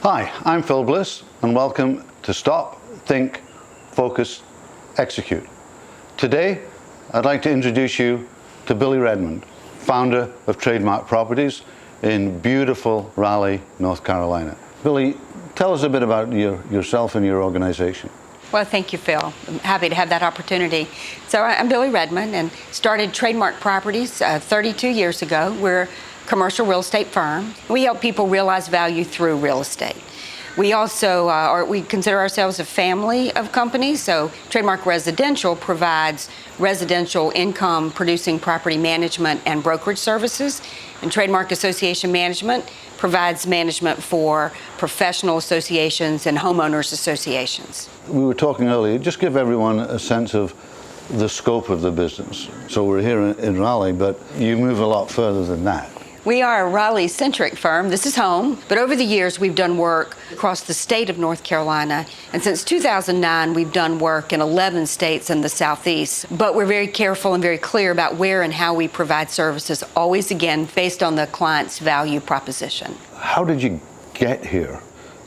Hi, I'm Phil Bliss, and welcome to Stop, Think, Focus, Execute. Today, I'd like to introduce you to Bille Redmond, founder of Trademark Properties in beautiful Raleigh, North Carolina. Bille, tell us a bit about yourself and your organization. Well, thank you, Phil. I'm happy to have that opportunity. So I'm Bille Redmond and started Trademark Properties 32 years ago. We're a commercial real estate firm. We help people realize value through real estate. We also we consider ourselves a family of companies. So Trademark Residential provides residential income producing property management and brokerage services. And Trademark Association Management provides management for professional associations and homeowners associations. We were talking earlier, just give everyone a sense of the scope of the business. So we're here in Raleigh, but you move a lot further than that. We are a Raleigh-centric firm. This is home, but over the years we've done work across the state of North Carolina, and since 2009 we've done work in 11 states in the Southeast. But we're very careful and very clear about where and how we provide services, always again based on the client's value proposition. How did you get here?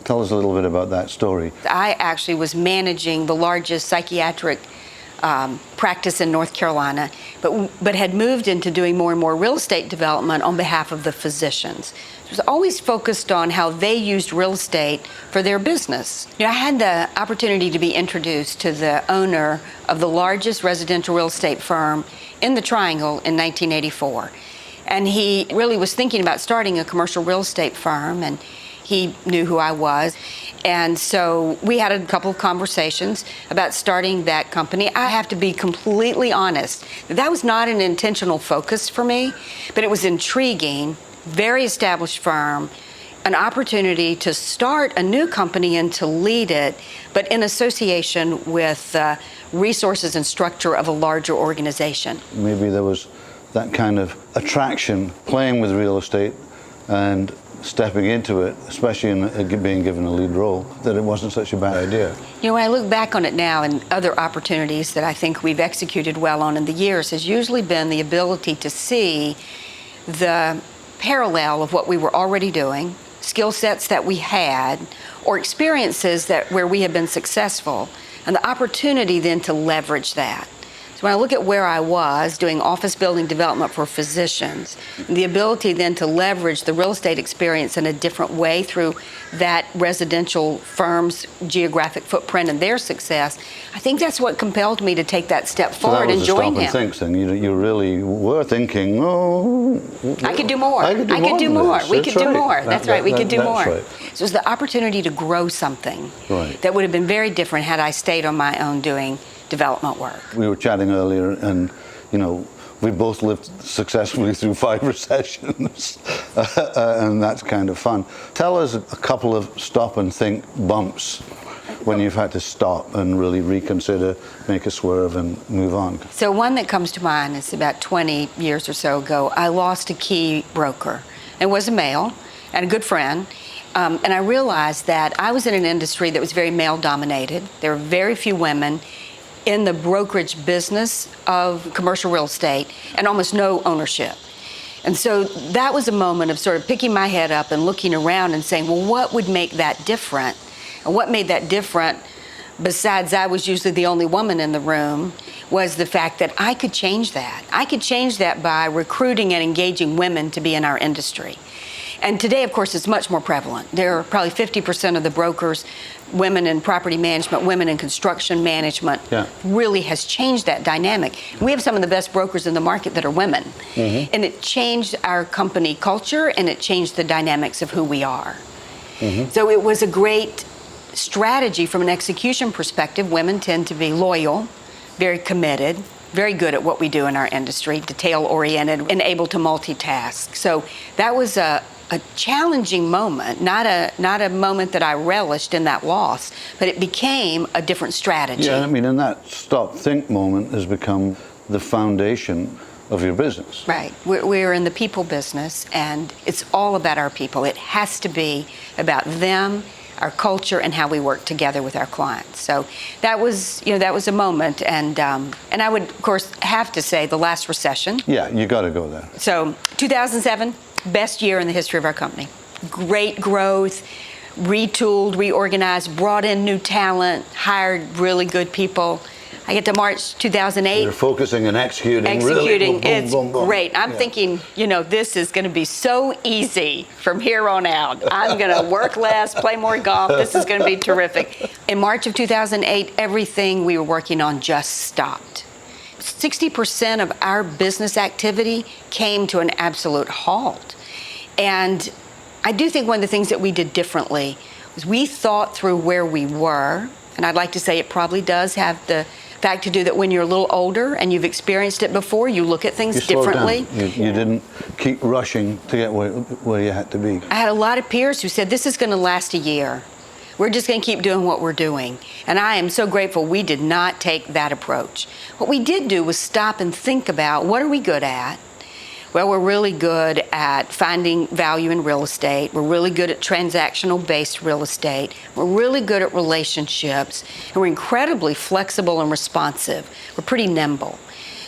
Tell us a little bit about that story. I actually was managing the largest psychiatric practice in North Carolina, but had moved into doing more and more real estate development on behalf of the physicians. It was always focused on how they used real estate for their business. I had the opportunity to be introduced to the owner of the largest residential real estate firm in the Triangle in 1984. And he really was thinking about starting a commercial real estate firm, and he knew who I was. And so we had a couple of conversations about starting that company. I have to be completely honest, that was not an intentional focus for me, but it was intriguing, very established firm, an opportunity to start a new company and to lead it, but in association with resources and structure of a larger organization. Maybe there was that kind of attraction, playing with real estate and stepping into it, especially in being given a lead role, that it wasn't such a bad idea. When I look back on it now, and other opportunities that I think we've executed well on in the years has usually been the ability to see the parallel of what we were already doing, skill sets that we had, or experiences where we have been successful, and the opportunity then to leverage that. When I look at where I was doing office building development for physicians, the ability then to leverage the real estate experience in a different way through that residential firm's geographic footprint and their success, I think that's what compelled me to take that step forward and join him. So that was a stop and think thing. You really were thinking, oh, I could do more. I could do more. We could do more. That's right. We could do more. Right. So it was the opportunity to grow something that would have been very different had I stayed on my own doing development work. We were chatting earlier, and we both lived successfully through 5 recessions, and that's kind of fun. Tell us a couple of stop and think bumps when you've had to stop and really reconsider, make a swerve, and move on. So one that comes to mind is about 20 years or so ago. I lost a key broker. It was a male and a good friend. And I realized that I was in an industry that was very male-dominated. There were very few women in the brokerage business of commercial real estate, and almost no ownership. And so that was a moment of sort of picking my head up and looking around and saying, well, what would make that different? And what made that different, besides I was usually the only woman in the room, was the fact that I could change that. I could change that by recruiting and engaging women to be in our industry. And today, of course, it's much more prevalent. There are probably 50% of the brokers, women in property management, women in construction management, really has changed that dynamic. We have some of the best brokers in the market that are women. And it changed our company culture, and it changed the dynamics of who we are. So it was a great strategy from an execution perspective. Women tend to be loyal, very committed, very good at what we do in our industry, detail-oriented, and able to multitask. So that was a challenging moment, not a moment that I relished in that loss, but it became a different strategy. Yeah, I mean, and that stop-think moment has become the foundation of your business. Right. We're in the people business, and it's all about our people. It has to be about them, our culture, and how we work together with our clients. So that was a moment, and I would, of course, have to say the last recession. Yeah, you got to go there. So 2007, best year in the history of our company. Great growth. retooled, reorganized, brought in new talent, hired really good people. I get to March 2008. You're focusing and executing. Executing, really, boom, boom, it's boom, boom. great. I'm thinking, this is going to be so easy from here on out. I'm going to work less, play more golf. This is going to be terrific. In March of 2008, everything we were working on just stopped. 60% of our business activity came to an absolute halt. And I do think one of the things that we did differently was we thought through where we were, and I'd like to say it probably does have the fact to do that when you're a little older and you've experienced it before, you look at things differently. You didn't keep rushing to get where you had to be. I had a lot of peers who said, this is going to last a year. We're just going to keep doing what we're doing. And I am so grateful we did not take that approach. What we did do was stop and think about, what are we good at? Well, we're really good at finding value in real estate. We're really good at transactional-based real estate. We're really good at relationships. And we're incredibly flexible and responsive. We're pretty nimble.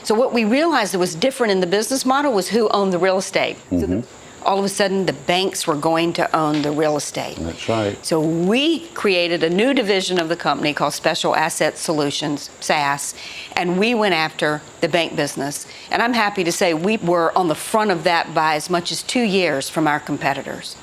So what we realized that was different in the business model was who owned the real estate. Mm-hmm. So all of a sudden, the banks were going to own the real estate. That's right. So we created a new division of the company called Special Asset Solutions, SAS, and we went after the bank business. And I'm happy to say we were on the front of that by as much as 2 years from our competitors.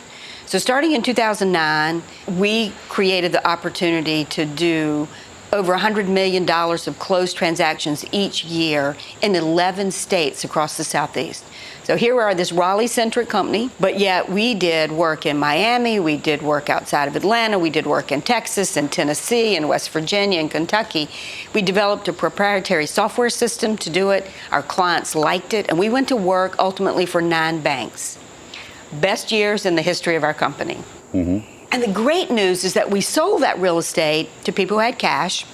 So starting in 2009, we created the opportunity to do over $100 million of closed transactions each year in 11 states across the Southeast. So here we are, this Raleigh-centric company, but yet we did work in Miami, we did work outside of Atlanta, we did work in Texas and Tennessee and West Virginia and Kentucky. We developed a proprietary software system to do it. Our clients liked it, and we went to work ultimately for 9 banks. Best years in the history of our company. Mm-hmm. And the great news is that we sold that real estate to people who had cash.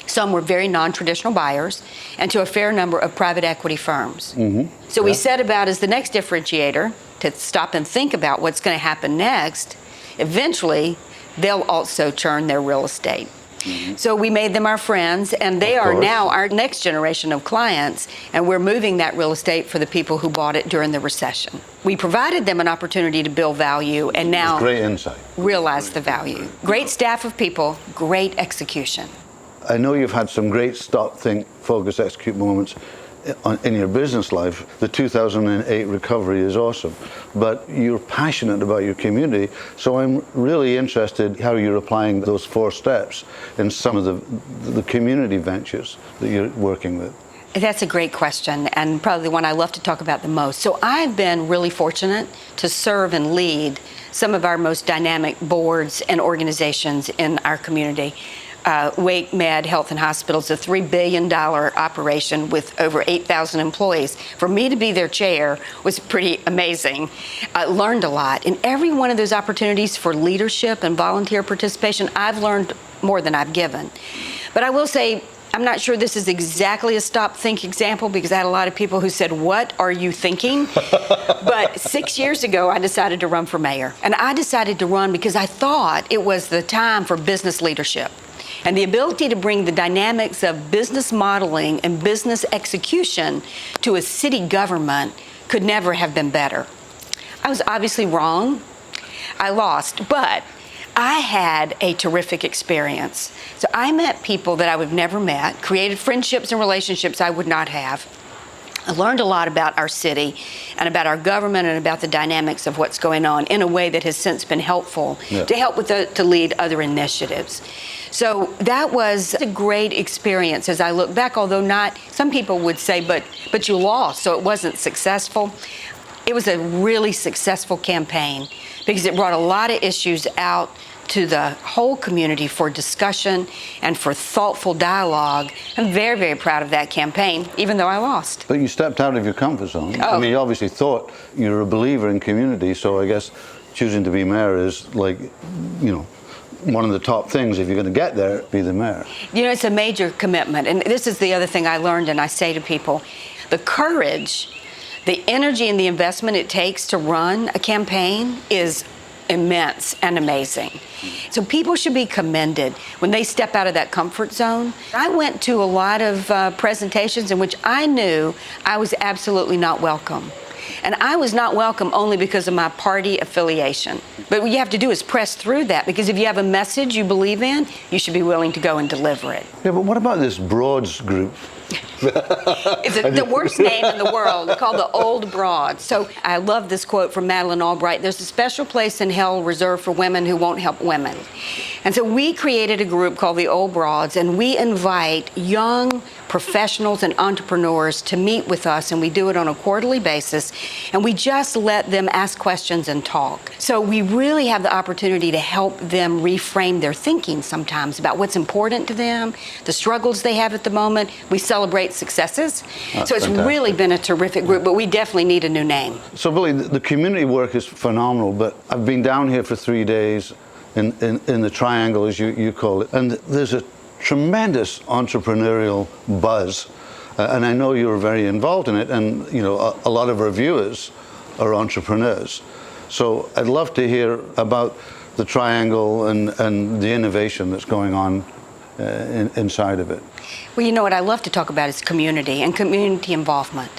Some were very non-traditional buyers, and to a fair number of private equity firms. Mm-hmm. So we set about as the next differentiator to stop and think about what's going to happen next. Eventually, they'll also churn their real estate. Mm-hmm. So we made them our friends, and they are now our next generation of clients, and we're moving that real estate for the people who bought it during the recession. We provided them an opportunity to build value, and now great insight. Realize the value. Great staff of people, great execution. I know you've had some great stop, think, focus, execute moments in your business life. The 2008 recovery is awesome, but you're passionate about your community, so I'm really interested how you're applying those 4 steps in some of the community ventures that you're working with. That's a great question, and probably the one I love to talk about the most. So I've been really fortunate to serve and lead some of our most dynamic boards and organizations in our community. Wake Med Health and Hospitals, a $3 billion operation with over 8,000 employees. For me to be their chair was pretty amazing. I learned a lot. In every one of those opportunities for leadership and volunteer participation, I've learned more than I've given. But I will say, I'm not sure this is exactly a stop, think example, because I had a lot of people who said, what are you thinking? But 6 years ago, I decided to run for mayor. And I decided to run because I thought it was the time for business leadership. And the ability to bring the dynamics of business modeling and business execution to a city government could never have been better. I was obviously wrong. I lost, but I had a terrific experience. So I met people that I would have never met, created friendships and relationships I would not have. I learned a lot about our city and about our government and about the dynamics of what's going on in a way that has since been helpful to help with to lead other initiatives. So that was a great experience as I look back, although not, some people would say, but you lost, so it wasn't successful. It was a really successful campaign because it brought a lot of issues out to the whole community for discussion and for thoughtful dialogue. I'm very, very proud of that campaign, even though I lost. But you stepped out of your comfort zone. I mean, you obviously thought you're a believer in community, so I guess choosing to be mayor is like, one of the top things. If you're going to get there, be the mayor. It's a major commitment. And this is the other thing I learned, and I say to people, the courage, the energy and the investment it takes to run a campaign is immense and amazing. So people should be commended when they step out of that comfort zone. I went to a lot of presentations in which I knew I was absolutely not welcome. And I was not welcome only because of my party affiliation. But what you have to do is press through that, because if you have a message you believe in, you should be willing to go and deliver it. Yeah, but what about this Broads group? It's the worst name in the world, called the Old Broads. So I love this quote from Madeleine Albright: "There's a special place in hell reserved for women who won't help women." And so we created a group called the Old Broads, and we invite young professionals and entrepreneurs to meet with us, and we do it on a quarterly basis, and we just let them ask questions and talk. So we really have the opportunity to help them reframe their thinking sometimes about what's important to them, the struggles they have at the moment. We celebrate successes. That's so it's fantastic. really been a terrific group, but we definitely need a new name. So Billy, the community work is phenomenal, but I've been down here for 3 days in the triangle, as you call it, and there's a tremendous entrepreneurial buzz, and I know you're very involved in it, and you know a lot of our viewers are entrepreneurs. So I'd love to hear about the triangle and the innovation that's going on inside of it. Well, you know what I love to talk about is community and community involvement.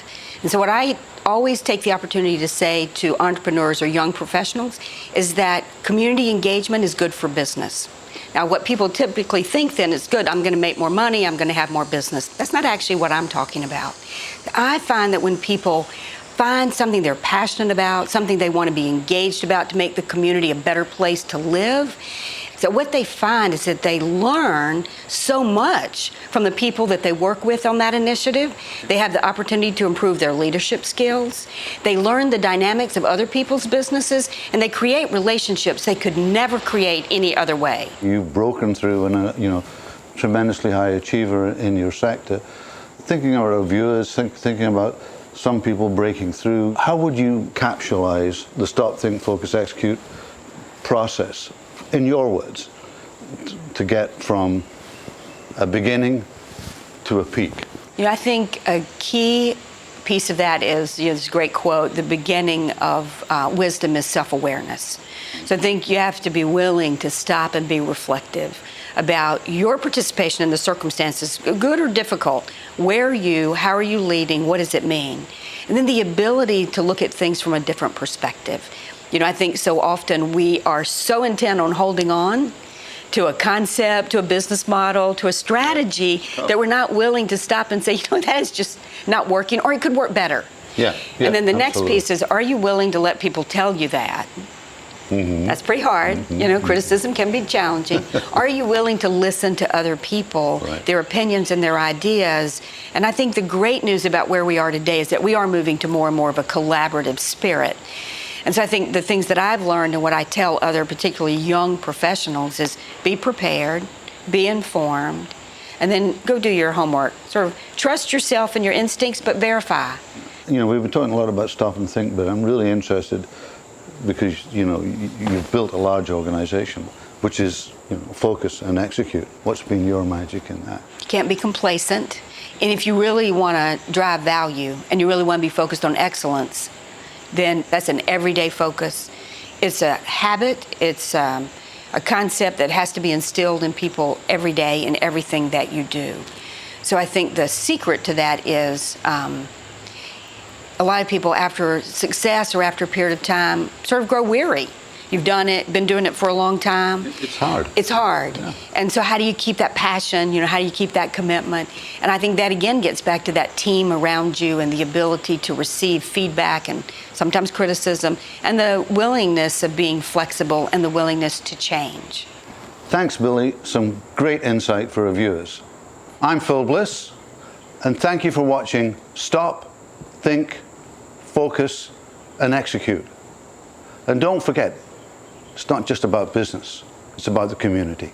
And so what I always take the opportunity to say to entrepreneurs or young professionals is that community engagement is good for business. Now, what people typically think then is, good, I'm going to make more money, I'm going to have more business. That's not actually what I'm talking about. I find that when people find something they're passionate about, something they want to be engaged about to make the community a better place to live, so what they find is that they learn so much from the people that they work with on that initiative. They have the opportunity to improve their leadership skills. They learn the dynamics of other people's businesses, and they create relationships they could never create any other way. You've broken through and tremendously high achiever in your sector. Thinking of our viewers, thinking about some people breaking through, how would you capsulize the Stop, Think, Focus, Execute process, in your words, to get from a beginning to a peak? You know, I think a key piece of that is, this great quote, the beginning of wisdom is self-awareness. So I think you have to be willing to stop and be reflective about your participation in the circumstances, good or difficult. Where are you? How are you leading? What does it mean? And then the ability to look at things from a different perspective. You know, I think so often we are so intent on holding on to a concept, to a business model, to a strategy that we're not willing to stop and say, you know, that is just not working, or it could work better. Yeah. And then the next absolutely. piece is, are you willing to let people tell you that? That's pretty hard. You know, criticism can be challenging. Are you willing to listen to other people, Right. their opinions and their ideas? And I think the great news about where we are today is that we are moving to more and more of a collaborative spirit. And so I think the things that I've learned and what I tell other, particularly young professionals, is be prepared, be informed, and then go do your homework. Sort of trust yourself and your instincts, but verify. You know, we've been talking a lot about Stop and Think, but I'm really interested because, you know, you've built a large organization, which is, you know, focus and execute. What's been your magic in that? You can't be complacent. And if you really want to drive value and you really want to be focused on excellence, then that's an everyday focus. It's a habit. It's a concept that has to be instilled in people every day in everything that you do. So I think the secret to that is a lot of people after success or after a period of time sort of grow weary. You've done it, been doing it for a long time. It's hard. It's hard. Yeah. And so how do you keep that passion? You know, how do you keep that commitment? And I think that again gets back to that team around you and the ability to receive feedback and sometimes criticism, and the willingness of being flexible and the willingness to change. Thanks, Billy. Some great insight for our viewers. I'm Phil Bliss, and thank you for watching Stop, Think, Focus, and Execute. And don't forget, it's not just about business, it's about the community.